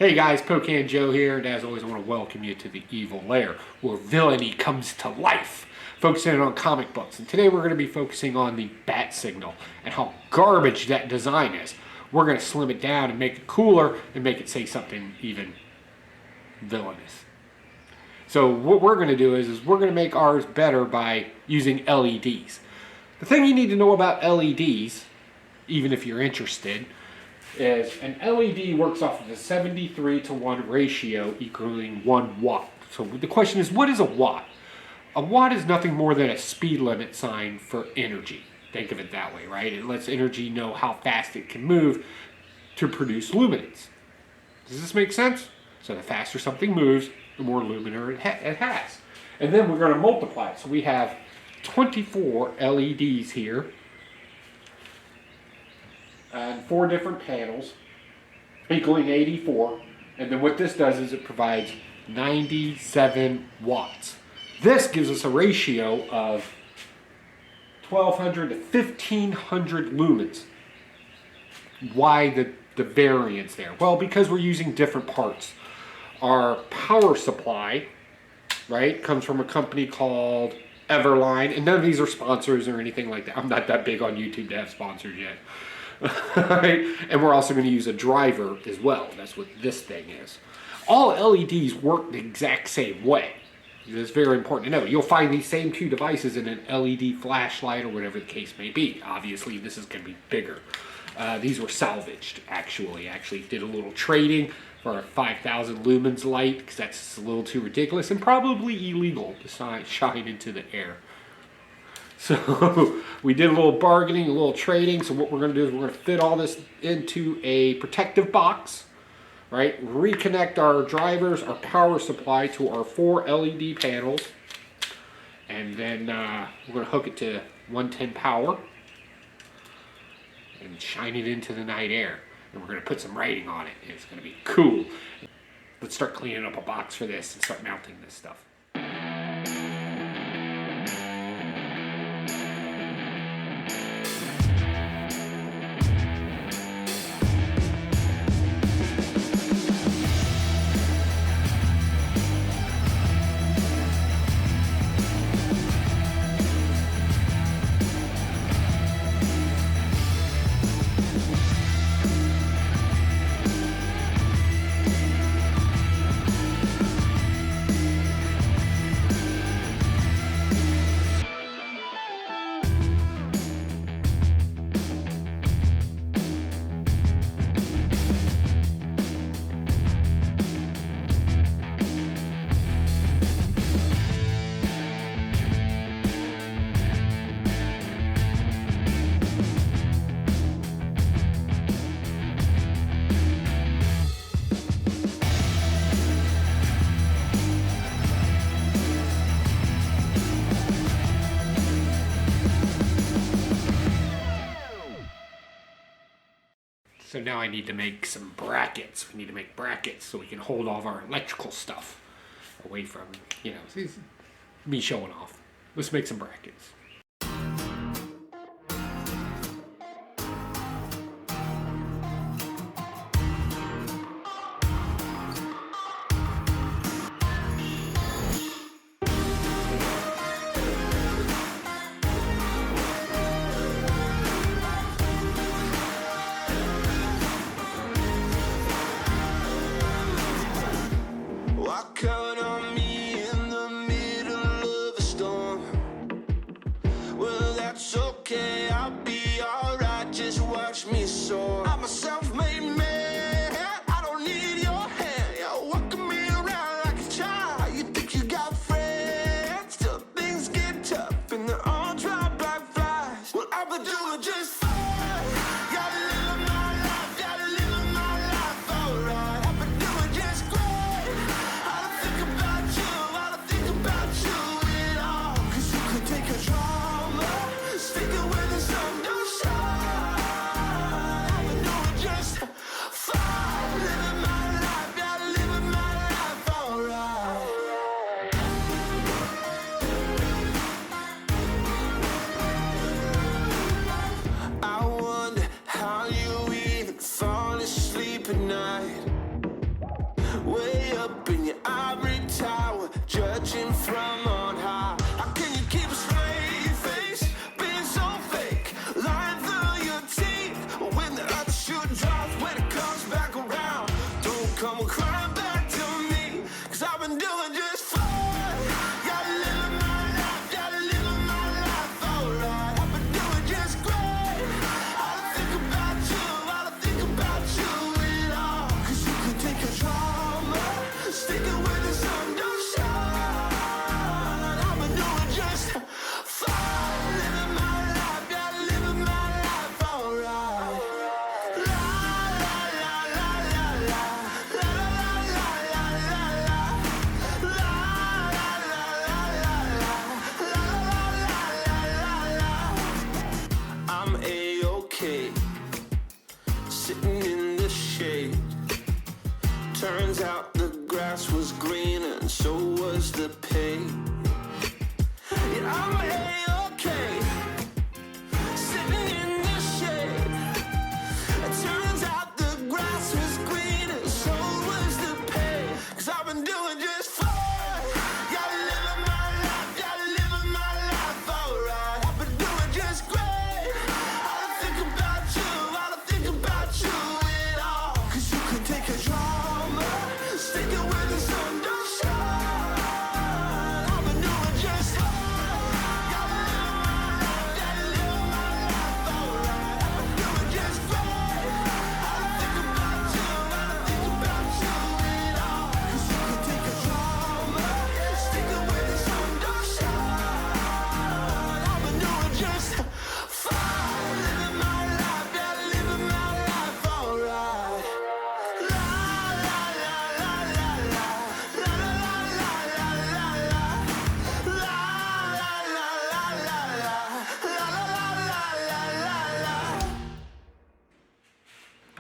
Hey guys, Pocan Joe here, and as always I want to welcome you to the Evil Lair, where villainy comes to life, focusing on comic books. And today we're going to be focusing on the bat signal and how garbage that design is. We're going to slim it down and make it cooler and make it say something even villainous. So what we're going to do is we're going to make ours better by using LEDs. The thing you need to know about LEDs, even if you're interested, is an LED works off of a 73:1 ratio equaling 1 watt. So the question is, what is a watt? A watt is nothing more than a speed limit sign for energy. Think of it that way, right? It lets energy know how fast it can move to produce luminance. Does this make sense? So the faster something moves, the more luminar it has. And then we're going to multiply it. So we have 24 LEDs here, and 4 different panels equaling 84, and then what this does is it provides 97 watts. This gives us a ratio of 1200 to 1500 lumens. Why the variance there? Well, because we're using different parts. Our power supply, right, comes from a company called Everline, and none of these are sponsors or anything like that. I'm not that big on YouTube to have sponsors yet. Right? And we're also going to use a driver as well. That's what this thing is. All LEDs work the exact same way. It's very important to know. You'll find these same 2 devices in an LED flashlight or whatever the case may be. Obviously, this is going to be bigger. These were salvaged, actually. Actually did a little trading for a 5,000 lumens light, because that's a little too ridiculous and probably illegal to shine into the air. So we did a little bargaining, a little trading. So what we're going to do is we're going to fit all this into a protective box, right? Reconnect our drivers, our power supply to our 4 LED panels. And then we're going to hook it to 110 power and shine it into the night air. And we're going to put some writing on it. It's going to be cool. Let's start cleaning up a box for this and start mounting this stuff. So now I need to make some brackets. We need to make brackets so we can hold all of our electrical stuff away from, me showing off. Let's make some brackets. Count on me in the middle of a storm.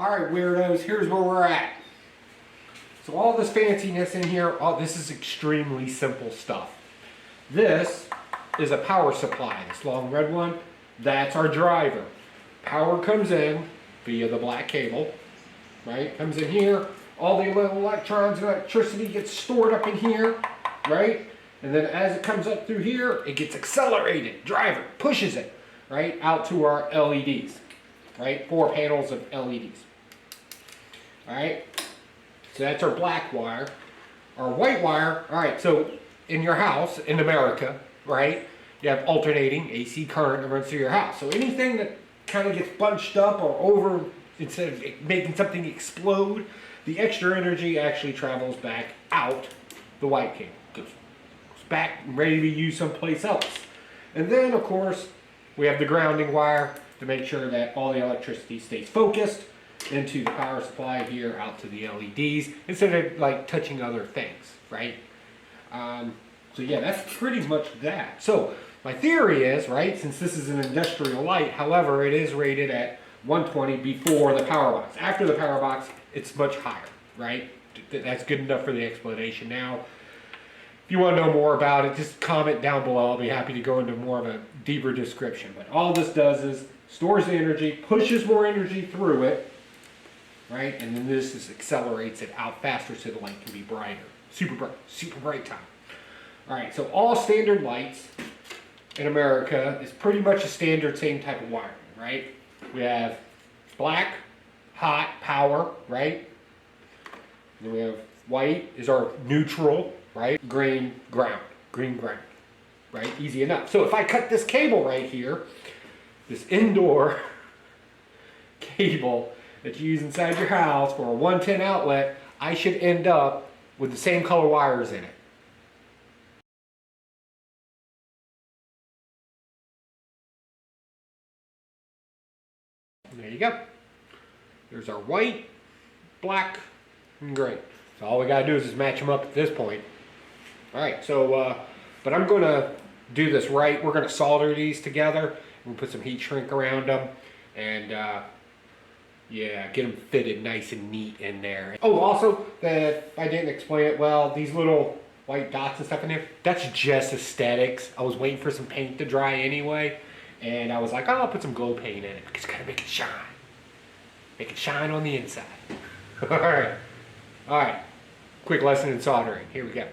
Alright weirdos, here's where we're at. So all this fanciness in here, this is extremely simple stuff. This is a power supply, this long red one. That's our driver. Power comes in via the black cable, right? Comes in here. All the little electrons and electricity gets stored up in here, right? And then as it comes up through here, it gets accelerated. Driver pushes it, right, out to our LEDs, right? 4 panels of LEDs. All right, so that's our black wire. Our white wire, all right, so in your house, in America, right, you have alternating AC current that runs through your house. So anything that kind of gets bunched up or over, instead of making something explode, the extra energy actually travels back out the white cable. Goes back and ready to be used someplace else. And then, of course, we have the grounding wire to make sure that all the electricity stays focused into the power supply here out to the LEDs instead of like touching other things, right? So yeah, that's pretty much that. So my theory is, right, since this is an industrial light, however, it is rated at 120 before the power box. After the power box, it's much higher, right? That's good enough for the explanation. Now, if you want to know more about it, just comment down below. I'll be happy to go into more of a deeper description. But all this does is stores the energy, pushes more energy through it, right? And then this just accelerates it out faster so the light can be brighter. Super bright time. All right, so all standard lights in America is pretty much a standard same type of wiring, right? We have black, hot, power, right? Then we have white is our neutral, right? Green, ground, right? Easy enough. So if I cut this cable right here, this indoor cable that you use inside your house for a 110 outlet, I should end up with the same color wires in it. There you go. There's our white, black, and gray. So all we gotta do is just match them up at this point. All right, so, but I'm gonna do this right. We're gonna solder these together. We'll put some heat shrink around them and yeah, get them fitted nice and neat in there. Oh, also, if I didn't explain it well, these little white dots and stuff in there, that's just aesthetics. I was waiting for some paint to dry anyway. And I was like, oh, I'll put some glow paint in it because it's gotta make it shine. Make it shine on the inside. All right. Quick lesson in soldering. Here we go.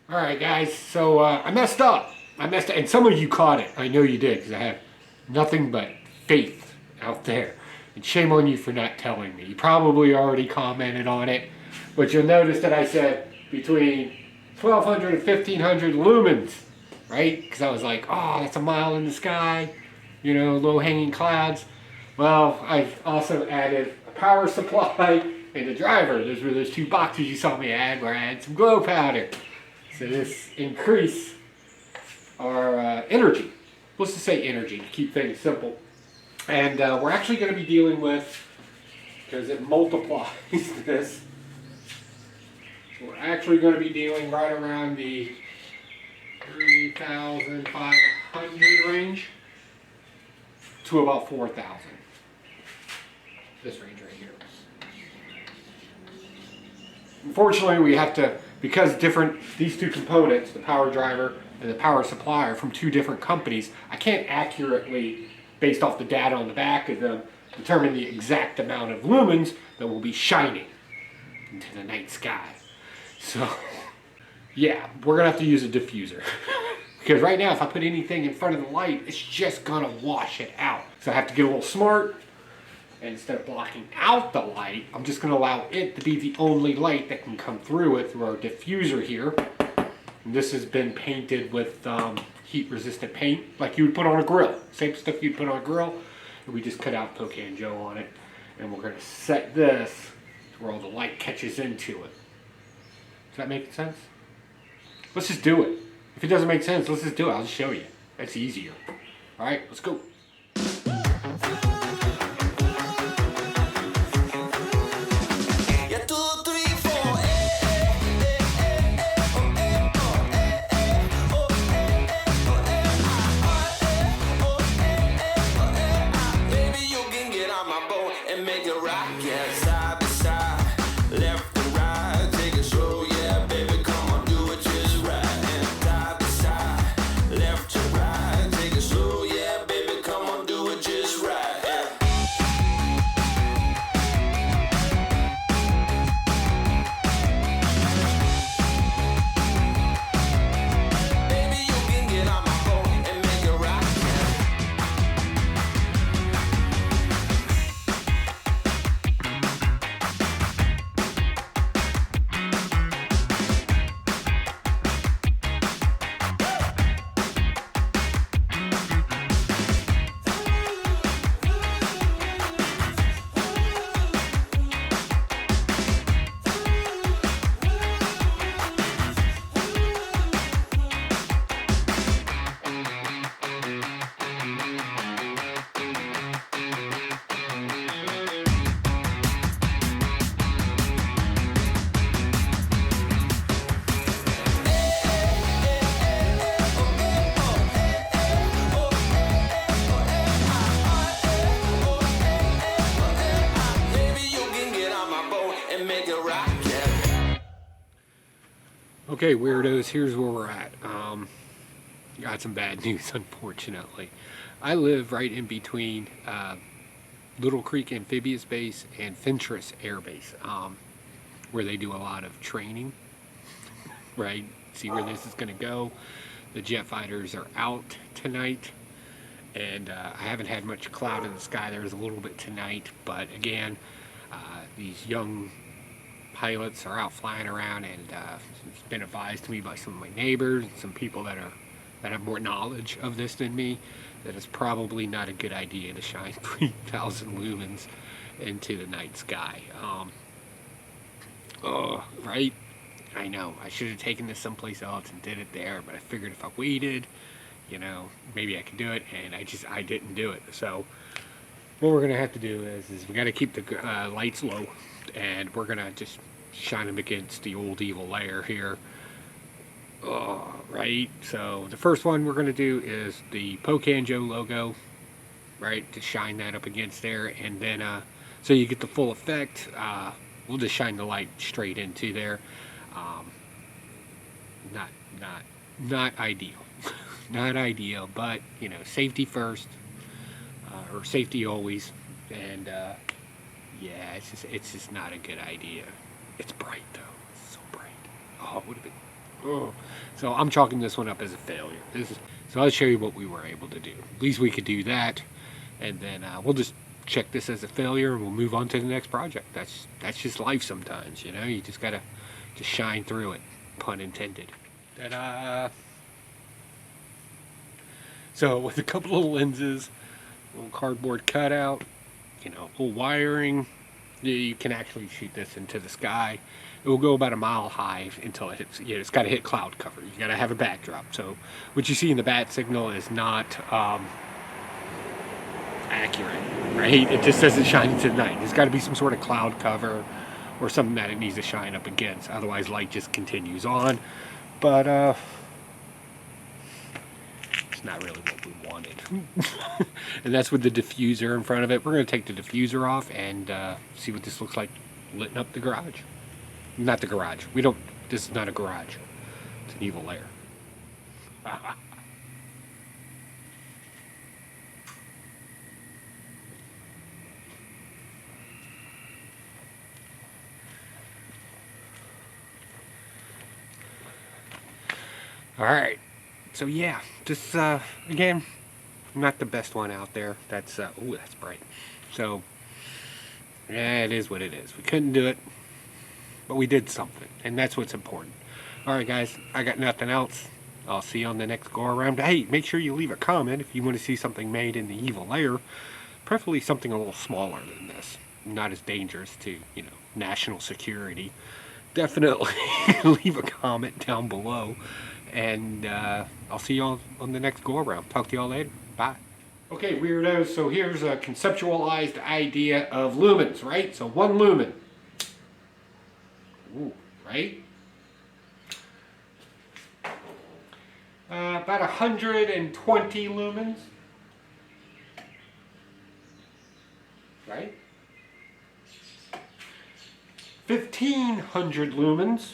All right, guys. So I messed up. And some of you caught it. I know you did, because I have nothing but faith out there. And shame on you for not telling me. You probably already commented on it, but you'll notice that I said between 1,200 and 1,500 lumens, right? Because I was like, oh, that's a mile in the sky, you know, low-hanging clouds. Well, I've also added a power supply and a driver. Those were those two boxes you saw me add, where I had some glow powder. So this increase our energy. Let's just say energy to keep things simple. And we're actually going to be dealing with, because it multiplies this, we're actually going to be dealing right around the 3,500 range to about 4,000. This range right here. Unfortunately, we have to, because these two components, the power driver and the power supply, are from two different companies, I can't accurately, based off the data on the back of them, determine the exact amount of lumens that will be shining into the night sky. So, yeah, we're going to have to use a diffuser. Because right now, if I put anything in front of the light, it's just going to wash it out. So I have to get a little smart. And instead of blocking out the light, I'm just going to allow it to be the only light that can come through it through our diffuser here. And this has been painted with heat-resistant paint, like you would put on a grill. Same stuff you'd put on a grill. And we just cut out Pocan Joe on it. And we're going to set this to where all the light catches into it. Does that make sense? Let's just do it. If it doesn't make sense, let's just do it. I'll just show you. That's easier. All right, let's go. Okay, weirdos, here's where we're at. Got some bad news, unfortunately. I live right in between Little Creek Amphibious Base and Fentress Air Base, where they do a lot of training, right? See where this is going to go. The jet fighters are out tonight, and I haven't had much cloud in the sky. There's a little bit tonight, but again, these young pilots are out flying around, and it's been advised to me by some of my neighbors and some people that have more knowledge of this than me, that it's probably not a good idea to shine 3,000 lumens into the night sky. Right? I know, I should have taken this someplace else and did it there, but I figured if I waited, you know, maybe I could do it, and I didn't do it. So what we're gonna have to do is we gotta keep the lights low, and we're gonna just shine them against the old EVIL LAIR here. Right, so the first one we're gonna do is the Pocan Joe logo, right, to shine that up against there, and then so you get the full effect. We'll just shine the light straight into there. Not ideal. Not ideal, but you know, safety first, or safety always. And yeah, it's just not a good idea. It's bright though. It's so bright. Oh, it would have been Oh. So I'm chalking this one up as a failure. So I'll show you what we were able to do. At least we could do that, and then we'll just check this as a failure, and we'll move on to the next project. That's just life sometimes, you know. You just gotta just shine through it, pun intended. Ta-da! So with a couple of lenses, a little cardboard cutout, you know, a little wiring, you can actually shoot this into the sky. It will go about a mile high until it hits, it's got to hit cloud cover. You got to have a backdrop. So what you see in the bat signal is not accurate, right? It just says it's shining to the night. There's got to be some sort of cloud cover or something that it needs to shine up against. Otherwise, light just continues on. But it's not really what we wanted. And that's with the diffuser in front of it. We're going to take the diffuser off and see what this looks like lit up the garage. Not the garage. This is not a garage. It's an EVIL LAIR. Alright. So yeah, just again, not the best one out there. That's ooh, that's bright. So yeah, it is what it is. We couldn't do it, but we did something, and that's what's important. Alright guys, I got nothing else. I'll see you on the next go around. Hey, make sure you leave a comment if you want to see something made in the EVIL LAIR, preferably something a little smaller than this, not as dangerous to, you know, national security. Definitely leave a comment down below, and I'll see you all on the next go around. Talk to y'all later. Bye. Okay, weirdos, so here's a conceptualized idea of lumens, right? So 1 lumen. Ooh, right? About 120 lumens. Right? 1,500 lumens.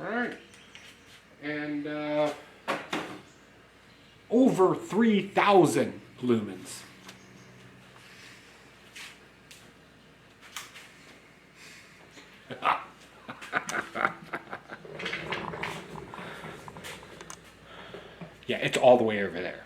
Alright. And over 3,000 lumens. Yeah, it's all the way over there.